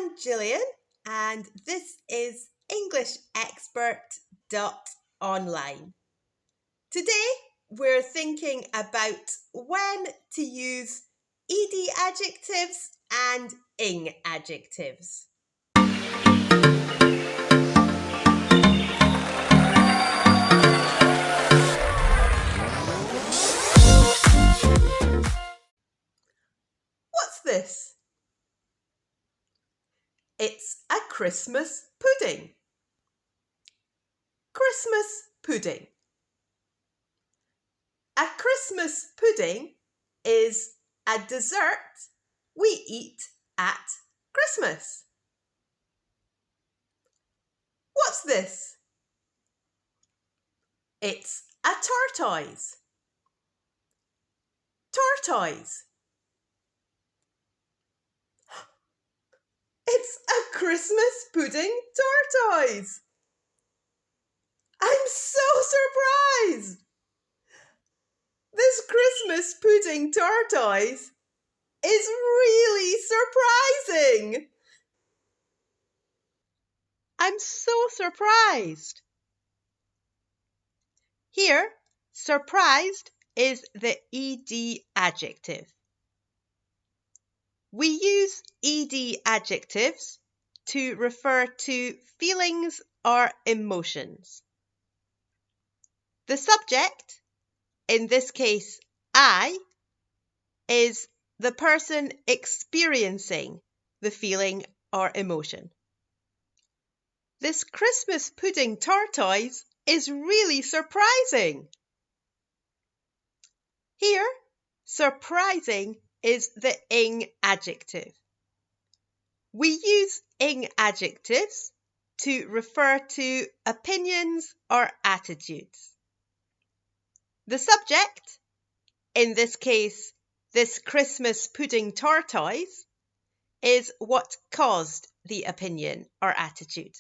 I'm Gillian, and this is EnglishExpert.online. Today, we're thinking about when to use ed adjectives and ing adjectives. What's this? It's a Christmas pudding. Christmas pudding. A Christmas pudding is a dessert we eat at Christmas. What's this? It's a tortoise. Tortoise. It's a Christmas pudding tortoise. I'm so surprised. This Christmas pudding tortoise is really surprising. I'm so surprised. Here, surprised is the ed adjective. We use ed adjectives to refer to feelings or emotions. The subject, in this case I, is the person experiencing the feeling or emotion. This Christmas pudding tortoise is really surprising. Here, surprising is the ing adjective. We use ing adjectives to refer to opinions or attitudes. The subject, in this case, this Christmas pudding tortoise, is what caused the opinion or attitude.